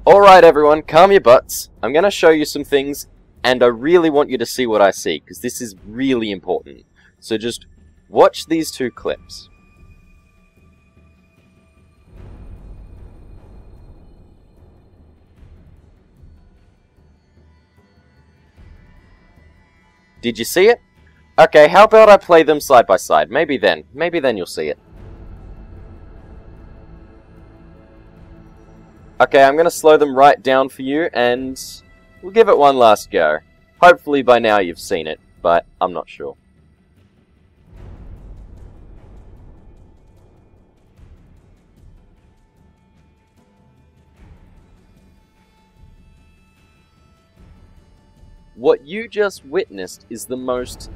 Alright everyone, calm your butts. I'm gonna show you some things, and I really want you to see what I see, because this is really important. So just watch these two clips. Did you see it? Okay, how about I play them side by side? Maybe then you'll see it. Okay, I'm gonna slow them right down for you, and we'll give it one last go. Hopefully by now you've seen it, but I'm not sure. What you just witnessed is the most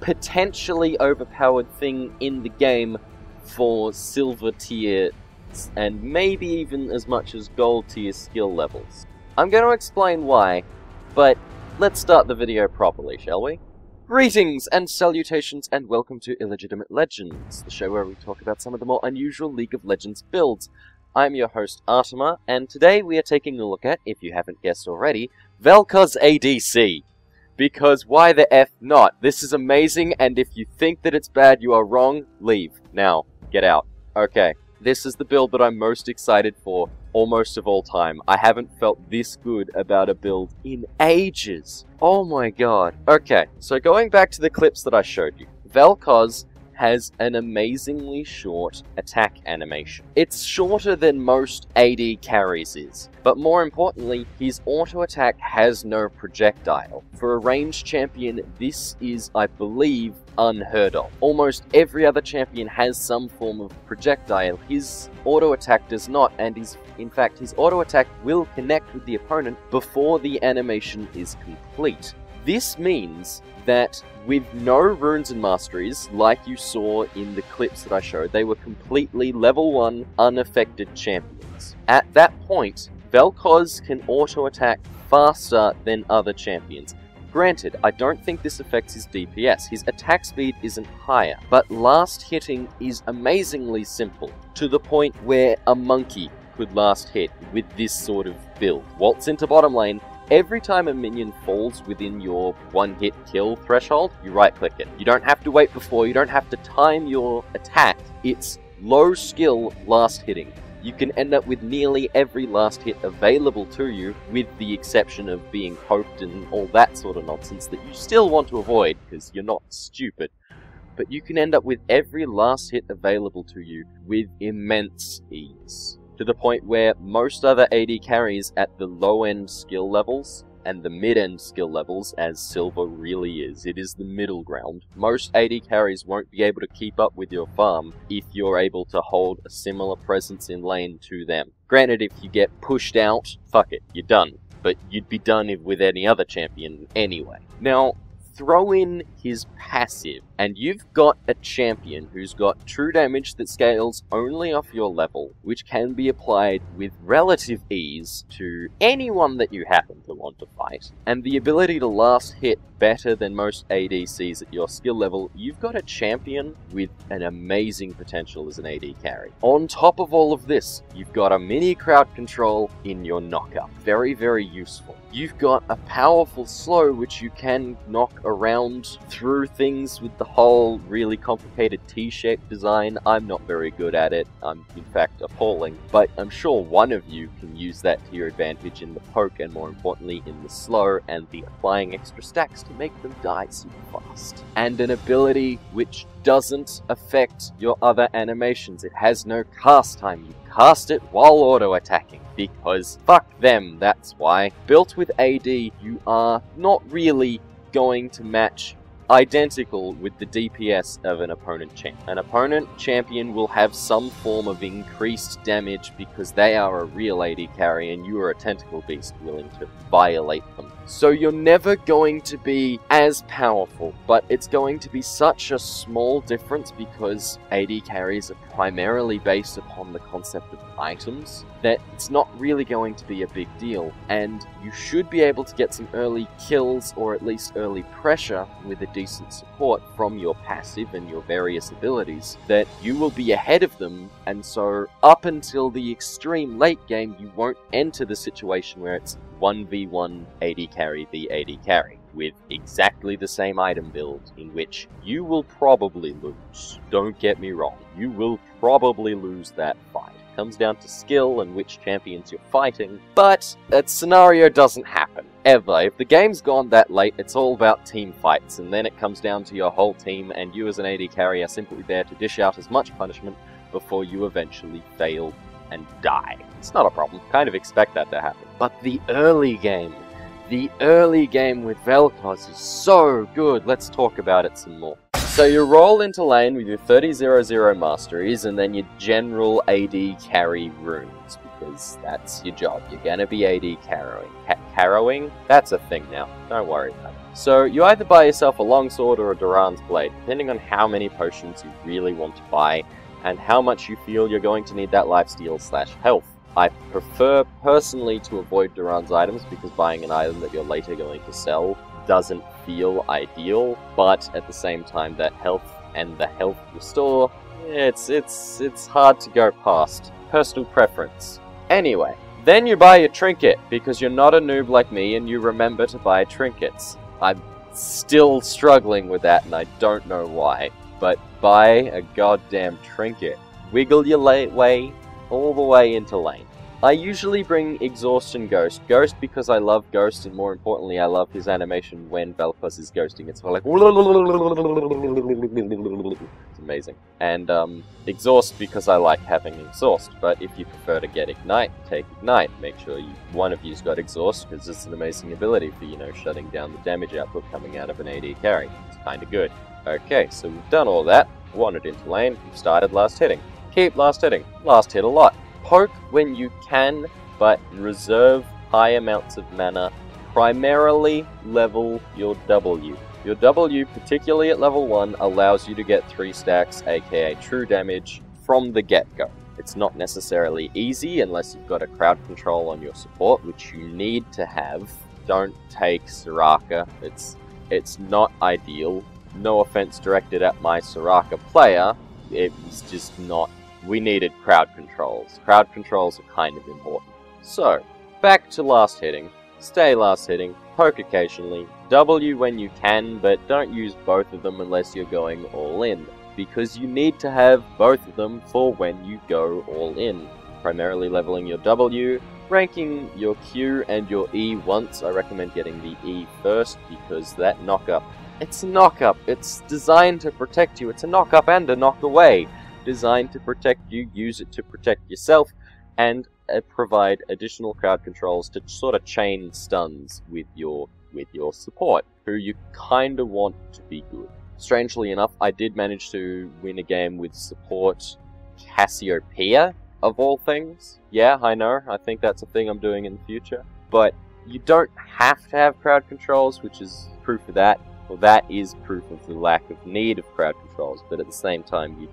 potentially overpowered thing in the game for silver tier and maybe even as much as gold tier skill levels. I'm going to explain why, but let's start the video properly, shall we? Greetings and salutations and welcome to Illegitimate Legends, the show where we talk about some of the more unusual League of Legends builds. I'm your host Ahrtimmer, and today we are taking a look at, if you haven't guessed already, Vel'Koz ADC. Because why the F not? This is amazing, and if you think that it's bad, you are wrong. Leave. Now. Get out. Okay. This is the build that I'm most excited for, almost of all time. I haven't felt this good about a build in ages. Oh my god. Okay, so going back to the clips that I showed you. Vel'Koz has an amazingly short attack animation. It's shorter than most AD carries is, but more importantly, his auto attack has no projectile. For a ranged champion, this is, I believe, unheard of. Almost every other champion has some form of projectile. His auto attack does not, and in fact, his auto attack will connect with the opponent before the animation is complete. This means that with no runes and masteries, like you saw in the clips that I showed, they were completely level 1 unaffected champions. At that point, Vel'Koz can auto-attack faster than other champions. Granted, I don't think this affects his DPS. His attack speed isn't higher, but last hitting is amazingly simple, to the point where a monkey could last hit with this sort of build. Waltz into bottom lane. Every time a minion falls within your one-hit kill threshold, you right-click it. You don't have to wait before, you don't have to time your attack. It's low skill last hitting. You can end up with nearly every last hit available to you, with the exception of being poked and all that sort of nonsense that you still want to avoid, because you're not stupid. But you can end up with every last hit available to you with immense ease. To the point where most other AD carries at the low-end skill levels, and the mid-end skill levels, as Silver really is, it is the middle ground, most AD carries won't be able to keep up with your farm if you're able to hold a similar presence in lane to them. Granted, if you get pushed out, fuck it, you're done. But you'd be done with any other champion anyway. Now, throw in his passive, and you've got a champion who's got true damage that scales only off your level, which can be applied with relative ease to anyone that you happen to want to fight, and the ability to last hit better than most ADCs at your skill level. You've got a champion with an amazing potential as an AD carry. On top of all of this, you've got a mini crowd control in your knockup. Very, very useful. You've got a powerful slow which you can knock around through things with the whole really complicated T-shaped design. I'm not very good at it. I'm in fact appalling, but I'm sure one of you can use that to your advantage in the poke, and more importantly in the slow and the applying extra stacks to make them die super fast. And an ability which doesn't affect your other animations. It has no cast time. You cast it while auto-attacking, because fuck them, that's why. Built with AD, you are not really going to match identical with the DPS of an opponent champion. An opponent champion will have some form of increased damage because they are a real AD carry and you are a tentacle beast willing to violate them. So you're never going to be as powerful, but it's going to be such a small difference because AD carries are primarily based upon the concept of items that it's not really going to be a big deal, and you should be able to get some early kills or at least early pressure with a decent support from your passive and your various abilities that you will be ahead of them, and so up until the extreme late game you won't enter the situation where it's 1v1 AD carry v AD carry with exactly the same item build, in which you will probably lose. Don't get me wrong, you will probably lose that fight. It comes down to skill and which champions you're fighting, but that scenario doesn't happen, ever. If the game's gone that late, it's all about team fights, and then it comes down to your whole team, and you as an AD carry are simply there to dish out as much punishment before you eventually fail and die. It's not a problem, kind of expect that to happen. But the early game with Vel'Koz is so good. Let's talk about it some more. So you roll into lane with your 30-0-0 masteries and then your general AD carry runes, because that's your job. You're gonna be AD carrying. Carrowing? That's a thing now. Don't worry about it. So you either buy yourself a longsword or a Duran's blade, depending on how many potions you really want to buy and how much you feel you're going to need that lifesteal/health. I prefer personally to avoid Duran's items because buying an item that you're later going to sell doesn't feel ideal, but at the same time that health and the health restore, it's hard to go past. Personal preference. Anyway, then you buy your trinket because you're not a noob like me and you remember to buy trinkets. I'm still struggling with that and I don't know why, but buy a goddamn trinket. Wiggle your way all the way into lane. I usually bring Exhaust and Ghost. Ghost because I love Ghost, and more importantly, I love his animation when Vel'Koz is ghosting. It's like... It's amazing. And Exhaust because I like having Exhaust, but if you prefer to get Ignite, take Ignite. Make sure one of you's got Exhaust, because it's an amazing ability for, shutting down the damage output coming out of an AD carry. It's kinda good. Okay, so we've done all that. Wandered into lane, we've started last hitting. Keep last hitting. Last hit a lot. Poke when you can, but reserve high amounts of mana. Primarily level your W. Your W, particularly at level 1, allows you to get 3 stacks, aka true damage, from the get-go. It's not necessarily easy unless you've got a crowd control on your support, which you need to have. Don't take Soraka. It's not ideal. No offense directed at my Soraka player, it was just not... We needed crowd controls. Crowd controls are kind of important. So, back to last hitting. Stay last hitting, poke occasionally, W when you can, but don't use both of them unless you're going all in, because you need to have both of them for when you go all in. Primarily leveling your W, ranking your Q and your E once. I recommend getting the E first, because that knock-up, it's a knock-up. It's designed to protect you. It's a knock-up and a knock-away. Designed to protect you, use it to protect yourself, and provide additional crowd controls to sort of chain stuns with your support, who you kind of want to be good. Strangely enough, I did manage to win a game with support Cassiopeia, of all things. Yeah, I know, I think that's a thing I'm doing in the future. But you don't have to have crowd controls, which is proof of that. Well, that is proof of the lack of need of crowd controls, but at the same time,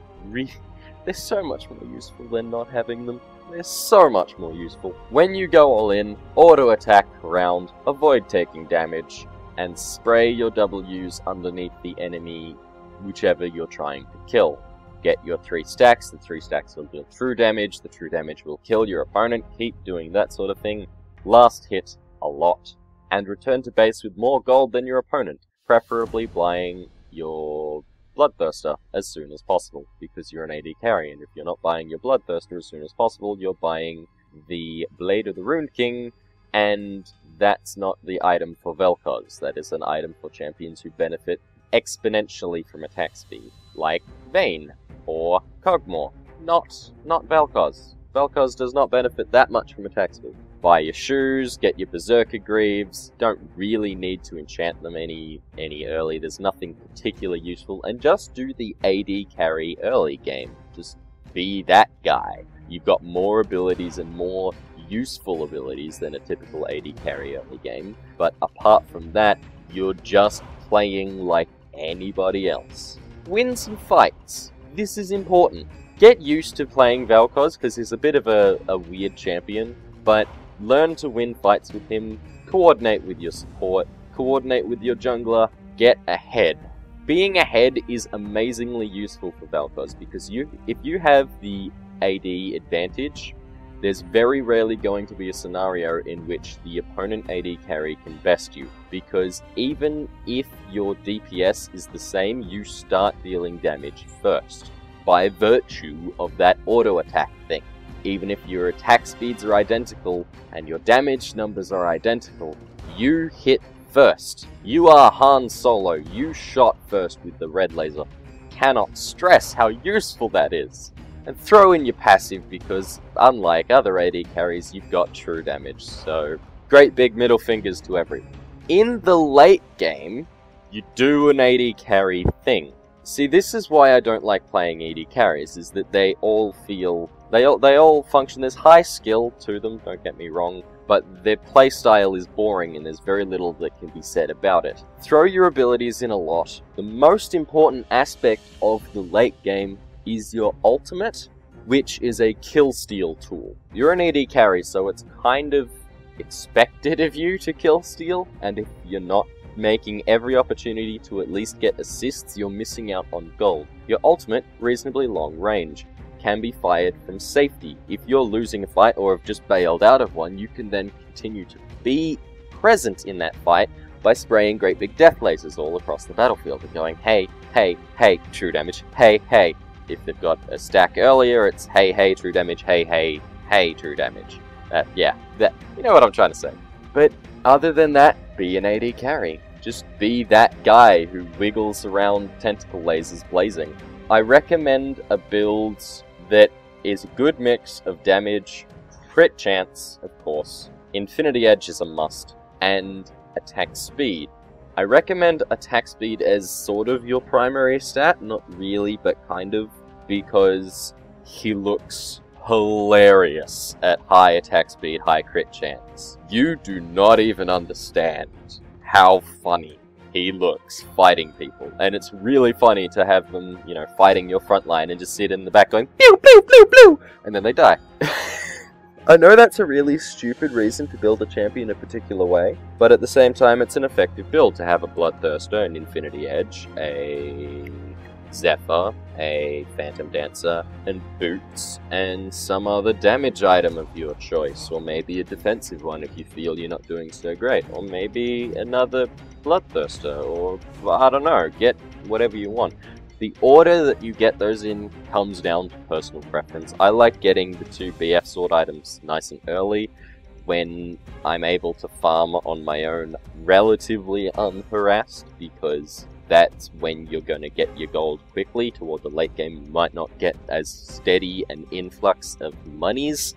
they're so much more useful than not having them. They're so much more useful. When you go all in, auto-attack around, avoid taking damage, and spray your W's underneath the enemy, whichever you're trying to kill. Get your 3 stacks, the 3 stacks will deal true damage, the true damage will kill your opponent, keep doing that sort of thing. Last hit a lot, and return to base with more gold than your opponent, preferably buying your Bloodthirster as soon as possible, because you're an AD carry, and if you're not buying your Bloodthirster as soon as possible, you're buying the Blade of the Rune King, and that's not the item for Vel'Koz. That is an item for champions who benefit exponentially from attack speed, like Vayne or Kog'Maw. Not Vel'Koz. Vel'Koz does not benefit that much from attack speed. Buy your shoes, get your Berserker Greaves, don't really need to enchant them any early, there's nothing particularly useful, and just do the AD carry early game. Just be that guy. You've got more abilities and more useful abilities than a typical AD carry early game, but apart from that, you're just playing like anybody else. Win some fights. This is important. Get used to playing Vel'Koz because he's a bit of a weird champion, but learn to win fights with him, coordinate with your support, coordinate with your jungler, get ahead. Being ahead is amazingly useful for Vel'Koz because if you have the AD advantage, there's very rarely going to be a scenario in which the opponent AD carry can best you, because even if your DPS is the same, you start dealing damage first, by virtue of that auto attack thing. Even if your attack speeds are identical and your damage numbers are identical, you hit first. You are Han Solo, you shot first with the red laser. Cannot stress how useful that is. And throw in your passive because, unlike other AD carries, you've got true damage, so great big middle fingers to everyone. In the late game, you do an AD carry thing. See, this is why I don't like playing AD carries, is that they all function, there's high skill to them, don't get me wrong, but their playstyle is boring and there's very little that can be said about it. Throw your abilities in a lot. The most important aspect of the late game is your ultimate, which is a kill steal tool. You're an AD carry, so it's kind of expected of you to kill steal, and if you're not making every opportunity to at least get assists, you're missing out on gold. Your ultimate, reasonably long range, can be fired from safety. If you're losing a fight or have just bailed out of one, you can then continue to be present in that fight by spraying great big death lasers all across the battlefield and going, hey, hey, hey, true damage, hey, hey. If they've got a stack earlier, it's hey, hey, true damage, hey, hey, hey, true damage. You know what I'm trying to say. But other than that, be an AD carry. Just be that guy who wiggles around tentacle lasers blazing. I recommend a build that is a good mix of damage, crit chance, of course, Infinity Edge is a must, and attack speed. I recommend attack speed as sort of your primary stat, not really, but kind of, because he looks hilarious at high attack speed, high crit chance. You do not even understand how funny he looks fighting people, and it's really funny to have them, you know, fighting your front line and just sit in the back going, pew, pew, pew, pew, and then they die. I know that's a really stupid reason to build a champion a particular way, but at the same time it's an effective build to have a Bloodthirster, an Infinity Edge, a Zephyr, a Phantom Dancer, and Boots, and some other damage item of your choice, or maybe a defensive one if you feel you're not doing so great, or maybe another Bloodthirster, or I don't know, get whatever you want. The order that you get those in comes down to personal preference. I like getting the 2 BF sword items nice and early when I'm able to farm on my own relatively unharassed, because that's when you're going to get your gold quickly. Toward the late game you might not get as steady an influx of monies,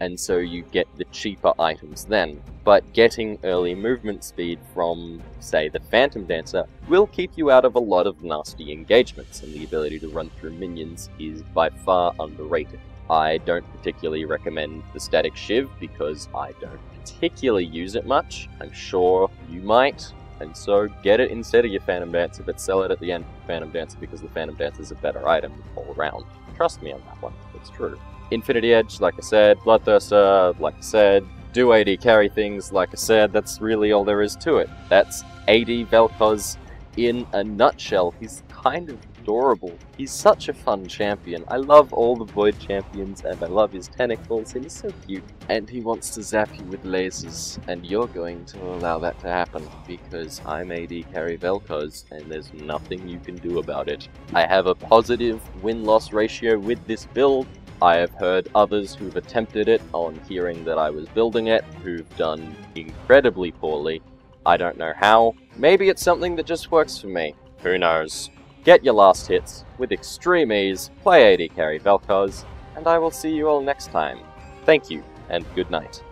and so you get the cheaper items then. But getting early movement speed from, say, the Phantom Dancer will keep you out of a lot of nasty engagements, and the ability to run through minions is by far underrated. I don't particularly recommend the Static Shiv because I don't particularly use it much. I'm sure you might, and so get it instead of your Phantom Dancer, but sell it at the end of the Phantom Dancer because the Phantom Dancer is a better item all around. Trust me on that one, it's true. Infinity Edge, like I said, Bloodthirster, like I said, do AD carry things, like I said, that's really all there is to it. That's AD Vel'Koz in a nutshell. He's kind of adorable. He's such a fun champion. I love all the Void champions, and I love his tentacles, and he's so cute. And he wants to zap you with lasers, and you're going to allow that to happen, because I'm AD carry Vel'Koz, and there's nothing you can do about it. I have a positive win-loss ratio with this build. I have heard others who've attempted it on hearing that I was building it, who've done incredibly poorly. I don't know how. Maybe it's something that just works for me. Who knows? Get your last hits with extreme ease, play AD carry Vel'Koz, and I will see you all next time. Thank you, and good night.